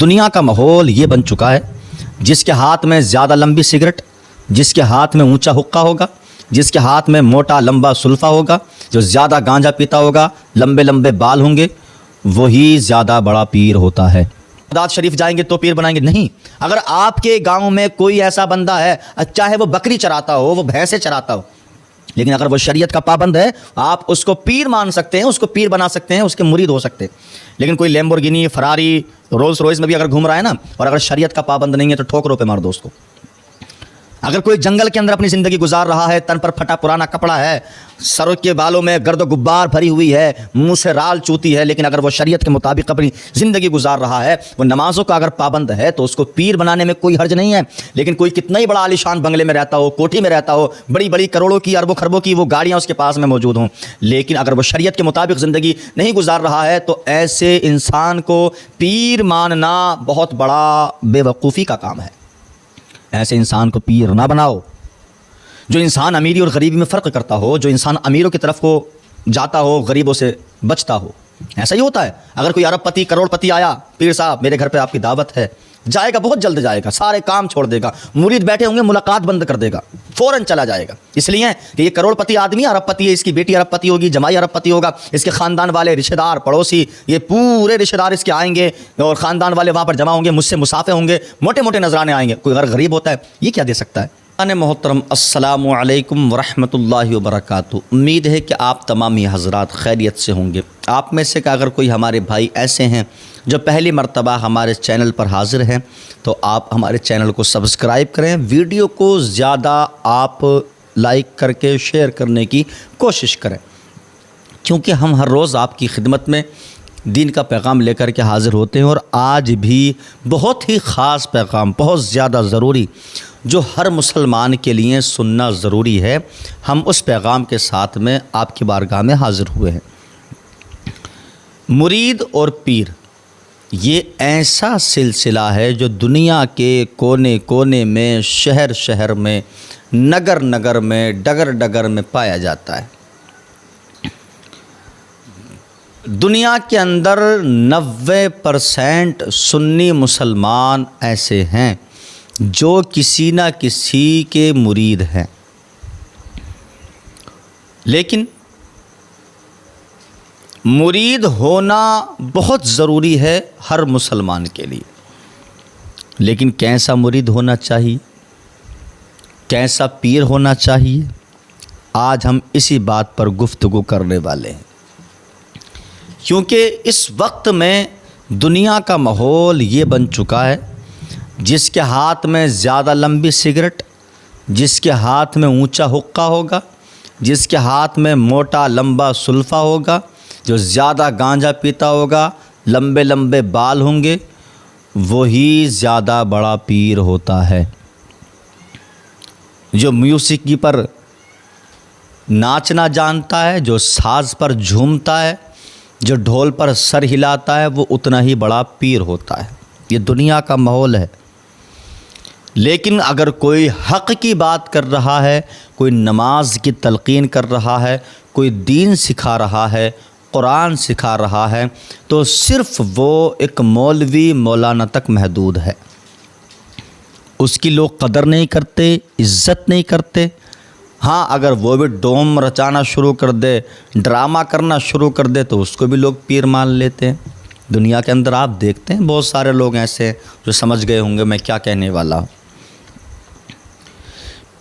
دنیا کا ماحول یہ بن چکا ہے، جس کے ہاتھ میں زیادہ لمبی سگریٹ، جس کے ہاتھ میں اونچا حقہ ہوگا، جس کے ہاتھ میں موٹا لمبا سلفا ہوگا، جو زیادہ گانجا پیتا ہوگا، لمبے لمبے بال ہوں گے، وہی زیادہ بڑا پیر ہوتا ہے۔ بغداد شریف جائیں گے تو پیر بنائیں گے؟ نہیں۔ اگر آپ کے گاؤں میں کوئی ایسا بندہ ہے، چاہے وہ بکری چراتا ہو، وہ بھینسیں چراتا ہو، لیکن اگر وہ شریعت کا پابند ہے، آپ اس کو پیر مان سکتے ہیں، اس کو پیر بنا سکتے ہیں، اس کے مرید ہو سکتے ہیں۔ لیکن کوئی لیمبورگینی، فراری، رولز روئس میں بھی اگر گھوم رہا ہے نا، اور اگر شریعت کا پابند نہیں ہے تو ٹھوکروں پہ مار دو اس کو۔ اگر کوئی جنگل کے اندر اپنی زندگی گزار رہا ہے، تن پر پھٹا پرانا کپڑا ہے، سر کے بالوں میں گرد و غبار بھری ہوئی ہے، منہ سے رال چوتی ہے، لیکن اگر وہ شریعت کے مطابق اپنی زندگی گزار رہا ہے، وہ نمازوں کا اگر پابند ہے، تو اس کو پیر بنانے میں کوئی حرج نہیں ہے۔ لیکن کوئی کتنا ہی بڑا عالیشان بنگلے میں رہتا ہو، کوٹھی میں رہتا ہو، بڑی بڑی کروڑوں کی، اربوں خربوں کی وہ گاڑیاں اس کے پاس میں موجود ہوں، لیکن اگر وہ شریعت کے مطابق زندگی نہیں گزار رہا ہے، تو ایسے انسان کو پیر ماننا بہت بڑا بے وقوفی کا کام ہے۔ ایسے انسان کو پیر نہ بناؤ۔ جو انسان امیری اور غریبی میں فرق کرتا ہو، جو انسان امیروں کی طرف کو جاتا ہو، غریبوں سے بچتا ہو، ایسا ہی ہوتا ہے۔ اگر کوئی ارب پتی، کروڑ پتی آیا، پیر صاحب میرے گھر پہ آپ کی دعوت ہے، جائے گا، بہت جلد جائے گا، سارے کام چھوڑ دے گا، مرید بیٹھے ہوں گے، ملاقات بند کر دے گا، فوراً چلا جائے گا۔ اس لیے کہ یہ کروڑ پتی آدمی ارب پتی ہے، اس کی بیٹی ارب پتی ہوگی، جمائی ارب پتی ہوگا، اس کے خاندان والے، رشتہ دار، پڑوسی، یہ پورے رشتہ دار اس کے آئیں گے، اور خاندان والے وہاں پر جمع ہوں گے، مجھ سے مسافے ہوں گے، موٹے موٹے نذرانے آئیں گے۔ کوئی اگر غریب ہوتا ہے، یہ کیا دے سکتا ہے؟ محترم، السلام علیکم ورحمۃ اللہ وبرکاتہ۔ امید ہے کہ آپ تمامی حضرات خیریت سے ہوں گے۔ آپ میں سے کہ اگر کوئی ہمارے بھائی ایسے ہیں جو پہلی مرتبہ ہمارے چینل پر حاضر ہیں، تو آپ ہمارے چینل کو سبسکرائب کریں، ویڈیو کو زیادہ آپ لائک کر کے شیئر کرنے کی کوشش کریں، کیونکہ ہم ہر روز آپ کی خدمت میں دین کا پیغام لے کر کے حاضر ہوتے ہیں، اور آج بھی بہت ہی خاص پیغام، بہت زیادہ ضروری، جو ہر مسلمان کے لیے سننا ضروری ہے، ہم اس پیغام کے ساتھ میں آپ کی بارگاہ میں حاضر ہوئے ہیں۔ مرید اور پیر یہ ایسا سلسلہ ہے جو دنیا کے کونے کونے میں، شہر شہر میں، نگر نگر میں، ڈگر ڈگر میں پایا جاتا ہے۔ دنیا کے اندر 90% سنی مسلمان ایسے ہیں جو کسی نہ کسی کے مرید ہیں، لیکن مرید ہونا بہت ضروری ہے ہر مسلمان کے لیے۔ لیکن کیسا مرید ہونا چاہیے، کیسا پیر ہونا چاہیے، آج ہم اسی بات پر گفتگو کرنے والے ہیں، کیونکہ اس وقت میں دنیا کا ماحول یہ بن چکا ہے، جس کے ہاتھ میں زیادہ لمبی سگریٹ، جس کے ہاتھ میں اونچا حقہ ہوگا، جس کے ہاتھ میں موٹا لمبا سلفا ہوگا، جو زیادہ گانجا پیتا ہوگا، لمبے لمبے بال ہوں گے، وہی زیادہ بڑا پیر ہوتا ہے۔ جو میوسیقی پر ناچنا جانتا ہے، جو ساز پر جھومتا ہے، جو ڈھول پر سر ہلاتا ہے، وہ اتنا ہی بڑا پیر ہوتا ہے۔ یہ دنیا کا ماحول ہے۔ لیکن اگر کوئی حق کی بات کر رہا ہے، کوئی نماز کی تلقین کر رہا ہے، کوئی دین سکھا رہا ہے، قرآن سکھا رہا ہے، تو صرف وہ ایک مولوی مولانا تک محدود ہے۔ اس کی لوگ قدر نہیں کرتے، عزت نہیں کرتے۔ ہاں، اگر وہ بھی ڈوم رچانا شروع کر دے، ڈرامہ کرنا شروع کر دے، تو اس کو بھی لوگ پیر مان لیتے ہیں۔ دنیا کے اندر آپ دیکھتے ہیں بہت سارے لوگ ایسے ہیں جو سمجھ گئے ہوں گے میں کیا کہنے والا ہوں۔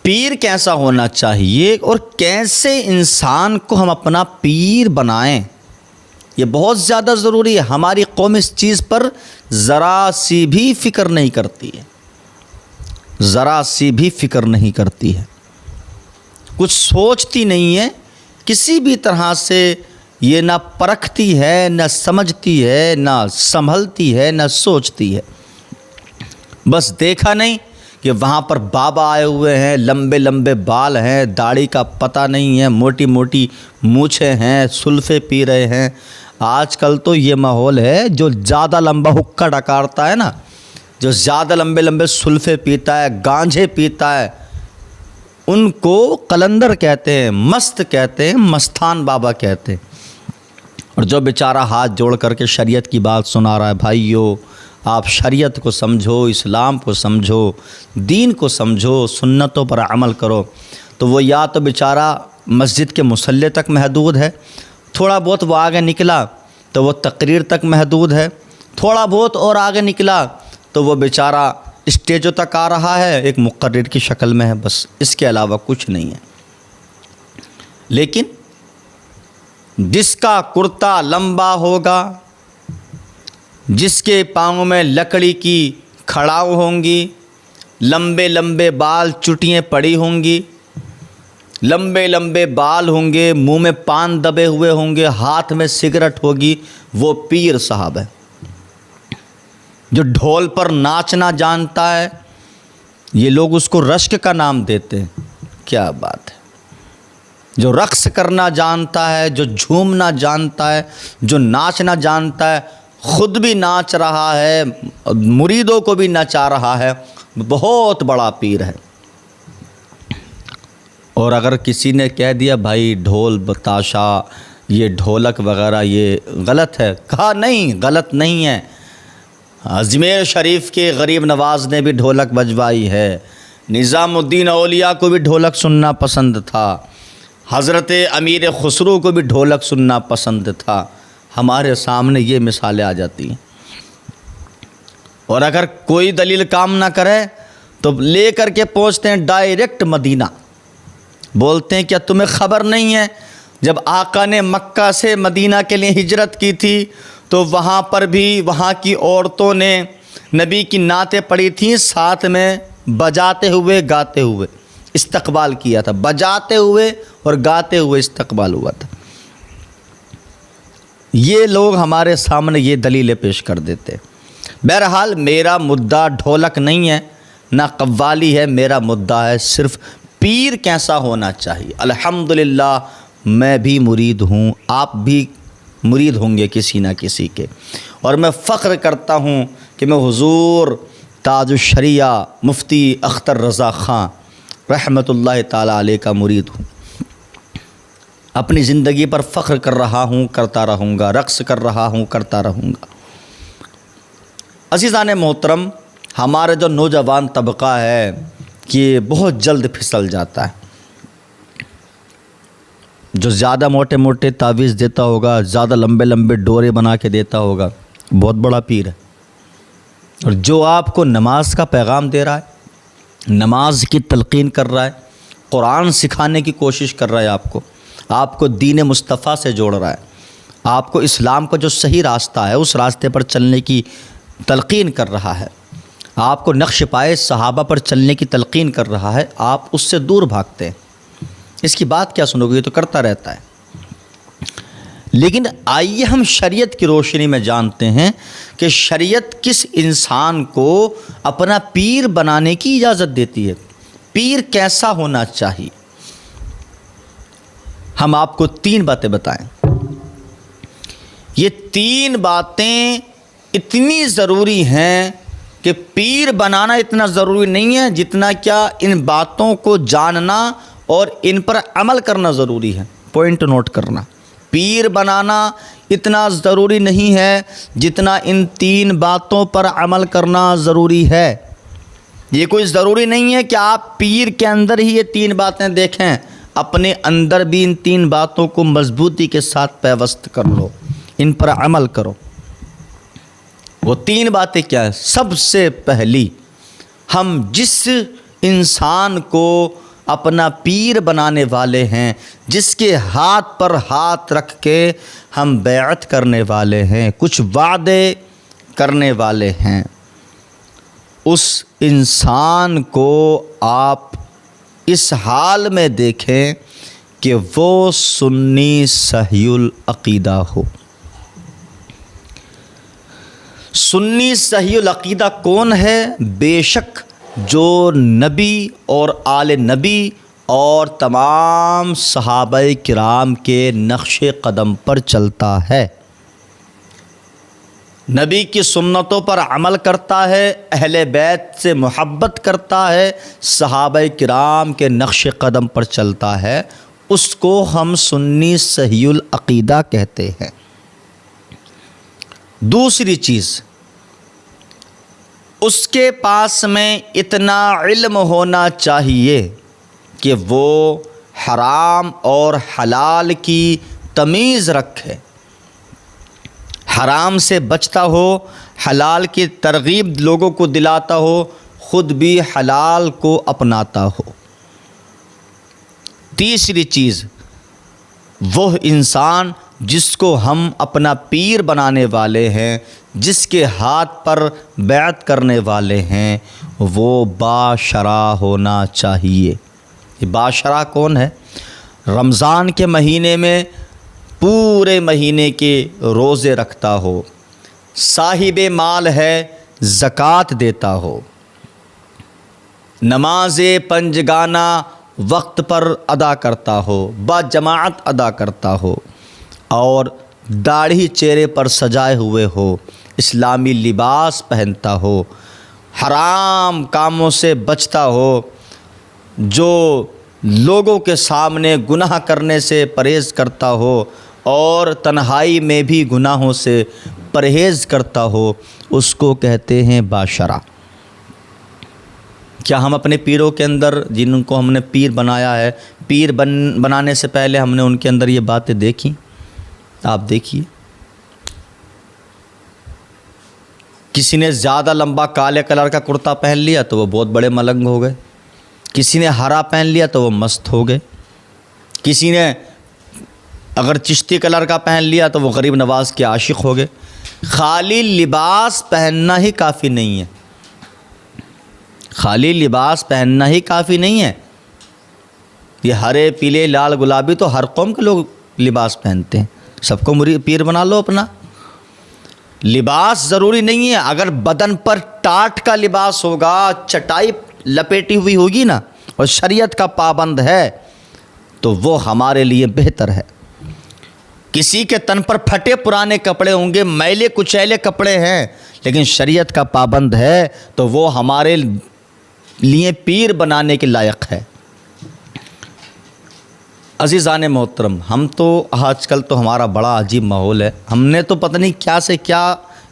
پیر کیسا ہونا چاہیے اور کیسے انسان کو ہم اپنا پیر بنائیں، یہ بہت زیادہ ضروری ہے۔ ہماری قوم اس چیز پر ذرا سی بھی فکر نہیں کرتی ہے، ذرا سی بھی فکر نہیں کرتی ہے، کچھ سوچتی نہیں ہے، کسی بھی طرح سے یہ نہ پرکھتی ہے، نہ سمجھتی ہے، نہ سنبھلتی ہے، نہ سوچتی ہے۔ بس دیکھا نہیں کہ وہاں پر بابا آئے ہوئے ہیں، لمبے لمبے بال ہیں، داڑھی کا پتہ نہیں ہے، موٹی موٹی مونچھیں ہیں، سلفے پی رہے ہیں۔ آج کل تو یہ ماحول ہے، جو زیادہ لمبا حقہ ڈکارتا ہے نا، جو زیادہ لمبے لمبے سلفے پیتا ہے، گانجھے پیتا ہے، ان کو قلندر کہتے ہیں، مست کہتے ہیں، مستان بابا کہتے ہیں۔ اور جو بیچارہ ہاتھ جوڑ کر کے شریعت کی بات سنا رہا ہے، بھائیو آپ شریعت کو سمجھو، اسلام کو سمجھو، دین کو سمجھو، سنتوں پر عمل کرو، تو وہ یا تو بیچارہ مسجد کے مصلی تک محدود ہے، تھوڑا بہت وہ آگے نکلا تو وہ تقریر تک محدود ہے، تھوڑا بہت اور آگے نکلا تو وہ بیچارہ اسٹیجوں تک آ رہا ہے، ایک مقرر کی شکل میں ہے، بس اس کے علاوہ کچھ نہیں ہے۔ لیکن جس کا کرتا لمبا ہوگا، جس کے پاؤں میں لکڑی کی کھڑاؤ ہوں گی، لمبے لمبے بال چٹیاں پڑی ہوں گی، لمبے لمبے بال ہوں گے، منہ میں پان دبے ہوئے ہوں گے، ہاتھ میں سگریٹ ہوگی، وہ پیر صاحب ہے۔ جو ڈھول پر ناچنا جانتا ہے، یہ لوگ اس کو رشک کا نام دیتے ہیں، کیا بات ہے۔ جو رقص کرنا جانتا ہے، جو جھومنا جانتا ہے، جو ناچنا جانتا ہے، خود بھی ناچ رہا ہے، مریدوں کو بھی نچا رہا ہے، بہت بڑا پیر ہے۔ اور اگر کسی نے کہہ دیا بھائی ڈھول بتاشا، یہ ڈھولک وغیرہ یہ غلط ہے، کہا نہیں، غلط نہیں ہے۔ اجمیر شریف کے غریب نواز نے بھی ڈھولک بجوائی ہے، نظام الدین اولیاء کو بھی ڈھولک سننا پسند تھا، حضرت امیر خسرو کو بھی ڈھولک سننا پسند تھا۔ ہمارے سامنے یہ مثالیں آ جاتی ہیں۔ اور اگر کوئی دلیل کام نہ کرے تو لے کر کے پہنچتے ہیں ڈائریکٹ مدینہ، بولتے ہیں کیا تمہیں خبر نہیں ہے جب آقا نے مکہ سے مدینہ کے لیے ہجرت کی تھی تو وہاں پر بھی وہاں کی عورتوں نے نبی کی نعتیں پڑھی تھیں، ساتھ میں بجاتے ہوئے گاتے ہوئے استقبال کیا تھا، بجاتے ہوئے اور گاتے ہوئے استقبال ہوا تھا۔ یہ لوگ ہمارے سامنے یہ دلیلیں پیش کر دیتے۔ بہرحال میرا مدعا ڈھولک نہیں ہے، نہ قوالی ہے، میرا مدعا ہے صرف پیر کیسا ہونا چاہیے۔ الحمدللہ میں بھی مرید ہوں، آپ بھی مرید ہوں گے کسی نہ کسی کے، اور میں فخر کرتا ہوں کہ میں حضور تاج الشریعہ مفتی اختر رضا خان رحمۃ اللہ تعالیٰ علیہ کا مرید ہوں۔ اپنی زندگی پر فخر کر رہا ہوں، کرتا رہوں گا، رقص کر رہا ہوں، کرتا رہوں گا۔ عزیزان محترم، ہمارے جو نوجوان طبقہ ہے کہ بہت جلد پھسل جاتا ہے، جو زیادہ موٹے موٹے تعویذ دیتا ہوگا، زیادہ لمبے لمبے ڈورے بنا کے دیتا ہوگا، بہت بڑا پیر ہے۔ اور جو آپ کو نماز کا پیغام دے رہا ہے، نماز کی تلقین کر رہا ہے، قرآن سکھانے کی کوشش کر رہا ہے، آپ کو دین مصطفیٰ سے جوڑ رہا ہے، آپ کو اسلام کا جو صحیح راستہ ہے اس راستے پر چلنے کی تلقین کر رہا ہے، آپ کو نقش پائے صحابہ پر چلنے کی تلقین کر رہا ہے، آپ اس سے دور بھاگتے ہیں۔ اس کی بات کیا سنو گے، یہ تو کرتا رہتا ہے۔ لیکن آئیے ہم شریعت کی روشنی میں جانتے ہیں کہ شریعت کس انسان کو اپنا پیر بنانے کی اجازت دیتی ہے، پیر کیسا ہونا چاہیے۔ ہم آپ کو 3 باتیں بتائیں۔ یہ 3 باتیں اتنی ضروری ہیں کہ پیر بنانا اتنا ضروری نہیں ہے جتنا کیا ان باتوں کو جاننا اور ان پر عمل کرنا ضروری ہے۔ پوائنٹ نوٹ کرنا، پیر بنانا اتنا ضروری نہیں ہے جتنا ان 3 باتوں پر عمل کرنا ضروری ہے۔ یہ کوئی ضروری نہیں ہے کہ آپ پیر کے اندر ہی یہ 3 باتیں دیکھیں، اپنے اندر بھی ان 3 باتوں کو مضبوطی کے ساتھ پیوست کر لو، ان پر عمل کرو۔ وہ 3 باتیں کیا ہیں؟ سب سے پہلی، ہم جس انسان کو اپنا پیر بنانے والے ہیں، جس کے ہاتھ پر ہاتھ رکھ کے ہم بیعت کرنے والے ہیں، کچھ وعدے کرنے والے ہیں، اس انسان کو آپ اس حال میں دیکھیں کہ وہ سنی صحیح العقیدہ ہو۔ سنی صحیح العقیدہ کون ہے؟ بے شک جو نبی اور آل نبی اور تمام صحابہ کرام کے نقش قدم پر چلتا ہے، نبی کی سنتوں پر عمل کرتا ہے، اہل بیت سے محبت کرتا ہے، صحابہ کرام کے نقش قدم پر چلتا ہے، اس کو ہم سنی صحیح العقیدہ کہتے ہیں۔ دوسری چیز اس کے پاس میں اتنا علم ہونا چاہیے کہ وہ حرام اور حلال کی تمیز رکھے، حرام سے بچتا ہو، حلال کی ترغیب لوگوں کو دلاتا ہو، خود بھی حلال کو اپناتا ہو۔ تیسری چیز، وہ انسان جس کو ہم اپنا پیر بنانے والے ہیں، جس کے ہاتھ پر بیعت کرنے والے ہیں، وہ باشرع ہونا چاہیے۔ یہ باشرع کون ہے؟ رمضان کے مہینے میں پورے مہینے کے روزے رکھتا ہو، صاحب مال ہے، زکوٰۃ دیتا ہو، نماز پنجگانہ وقت پر ادا کرتا ہو، با جماعت ادا کرتا ہو، اور داڑھی چہرے پر سجائے ہوئے ہو، اسلامی لباس پہنتا ہو، حرام کاموں سے بچتا ہو، جو لوگوں کے سامنے گناہ کرنے سے پرہیز کرتا ہو اور تنہائی میں بھی گناہوں سے پرہیز کرتا ہو، اس کو کہتے ہیں باشرع۔ کیا ہم اپنے پیروں کے اندر، جن کو ہم نے پیر بنایا ہے، پیر بنانے سے پہلے ہم نے ان کے اندر یہ باتیں دیکھیں؟ آپ دیکھیے، کسی نے زیادہ لمبا کالے کلر کا کرتا پہن لیا تو وہ بہت بڑے ملنگ ہو گئے، کسی نے ہرا پہن لیا تو وہ مست ہو گئے، کسی نے اگر چشتی کلر کا پہن لیا تو وہ غریب نواز کے عاشق ہو گئے۔ خالی لباس پہننا ہی کافی نہیں ہے، خالی لباس پہننا ہی کافی نہیں ہے۔ یہ ہرے پیلے لال گلابی تو ہر قوم کے لوگ لباس پہنتے ہیں، سب کو پیر بنا لو اپنا۔ لباس ضروری نہیں ہے، اگر بدن پر ٹاٹ کا لباس ہوگا، چٹائی لپیٹی ہوئی ہوگی نا، اور شریعت کا پابند ہے تو وہ ہمارے لیے بہتر ہے۔ کسی کے تن پر پھٹے پرانے کپڑے ہوں گے، میلے کچیلے کپڑے ہیں، لیکن شریعت کا پابند ہے تو وہ ہمارے لیے پیر بنانے کے لائق ہے۔ عزیزان محترم، ہم تو آج کل تو ہمارا بڑا عجیب ماحول ہے، ہم نے تو پتہ نہیں کیا سے کیا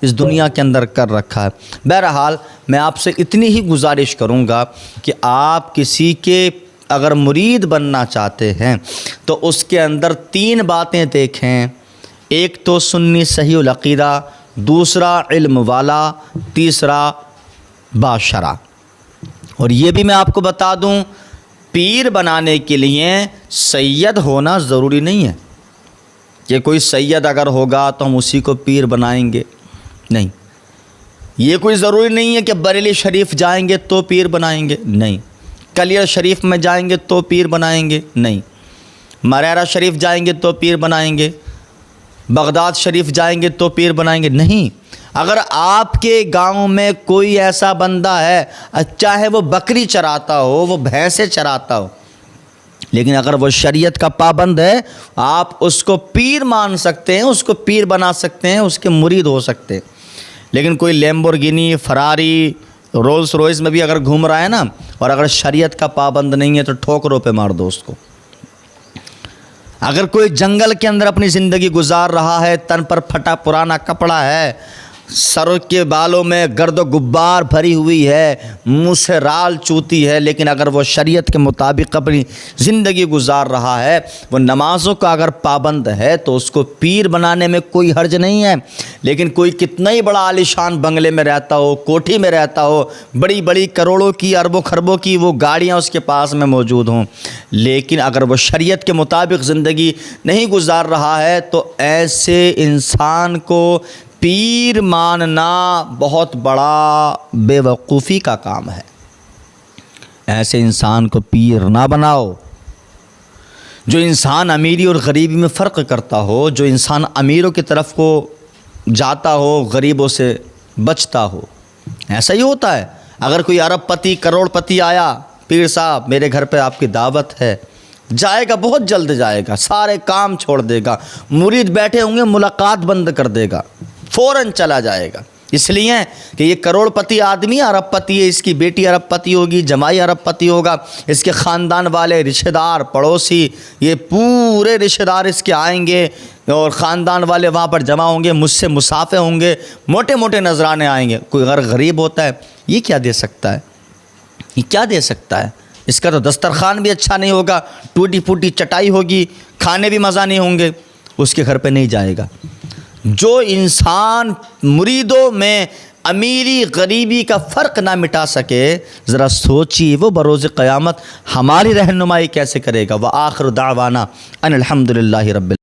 اس دنیا کے اندر کر رکھا ہے۔ بہرحال میں آپ سے اتنی ہی گزارش کروں گا کہ آپ کسی کے اگر مرید بننا چاہتے ہیں تو اس کے اندر 3 باتیں دیکھیں، ایک تو سنی صحیح العقیدہ، دوسرا علم والا، تیسرا باشرع۔ اور یہ بھی میں آپ کو بتا دوں، پیر بنانے کے لیے سید ہونا ضروری نہیں ہے کہ کوئی سید اگر ہوگا تو ہم اسی کو پیر بنائیں گے، نہیں۔ یہ کوئی ضروری نہیں ہے کہ بریلی شریف جائیں گے تو پیر بنائیں گے، نہیں۔ کلیر شریف میں جائیں گے تو پیر بنائیں گے، نہیں۔ مریرہ شریف جائیں گے تو پیر بنائیں گے، بغداد شریف جائیں گے تو پیر بنائیں گے، نہیں۔ اگر آپ کے گاؤں میں کوئی ایسا بندہ ہے، چاہے وہ بکری چراتا ہو، وہ بھینسیں چراتا ہو، لیکن اگر وہ شریعت کا پابند ہے، آپ اس کو پیر مان سکتے ہیں، اس کو پیر بنا سکتے ہیں، اس کے مرید ہو سکتے ہیں۔ لیکن کوئی لیمبورگینی، فراری، رولز روئس میں بھی اگر گھوم رہا ہے نا، اور اگر شریعت کا پابند نہیں ہے تو ٹھوکروں پہ مار دو اس کو۔ اگر کوئی جنگل کے اندر اپنی زندگی گزار رہا ہے، تن پر پھٹا پرانا کپڑا ہے، سر کے بالوں میں گرد و غبار بھری ہوئی ہے، منہ سے رال چوتی ہے، لیکن اگر وہ شریعت کے مطابق اپنی زندگی گزار رہا ہے، وہ نمازوں کا اگر پابند ہے، تو اس کو پیر بنانے میں کوئی حرج نہیں ہے۔ لیکن کوئی کتنا ہی بڑا عالیشان بنگلے میں رہتا ہو، کوٹھی میں رہتا ہو، بڑی بڑی کروڑوں کی، اربوں خربوں کی وہ گاڑیاں اس کے پاس میں موجود ہوں، لیکن اگر وہ شریعت کے مطابق زندگی نہیں گزار رہا ہے، تو ایسے انسان کو پیر ماننا بہت بڑا بے وقوفی کا کام ہے۔ ایسے انسان کو پیر نہ بناؤ۔ جو انسان امیری اور غریبی میں فرق کرتا ہو، جو انسان امیروں کی طرف کو جاتا ہو، غریبوں سے بچتا ہو، ایسا ہی ہوتا ہے۔ اگر کوئی ارب پتی، کروڑ پتی آیا، پیر صاحب میرے گھر پہ آپ کی دعوت ہے، جائے گا، بہت جلد جائے گا، سارے کام چھوڑ دے گا، مرید بیٹھے ہوں گے ملاقات بند کر دے گا، فوراً چلا جائے گا۔ اس لیے کہ یہ کروڑ پتی آدمی ارب پتی ہے، اس کی بیٹی ارب پتی ہوگی، جمائی ارب پتی ہوگا، اس کے خاندان والے، رشتہ دار، پڑوسی، یہ پورے رشتہ دار اس کے آئیں گے اور خاندان والے وہاں پر جمع ہوں گے، مجھ سے مسافے ہوں گے، موٹے موٹے نذرانے آئیں گے۔ کوئی غریب ہوتا ہے، یہ کیا دے سکتا ہے؟ یہ کیا دے سکتا ہے؟ اس کا تو دسترخوان بھی اچھا نہیں ہوگا، ٹوٹی پھوٹی چٹائی ہوگی، کھانے بھی مزہ نہیں ہوں گے، اس کے گھر پہ نہیں جائے گا۔ جو انسان مریدوں میں امیری غریبی کا فرق نہ مٹا سکے، ذرا سوچیے وہ بروز قیامت ہماری رہنمائی کیسے کرے گا۔ وآخر دعوانا ان الحمد للہ رب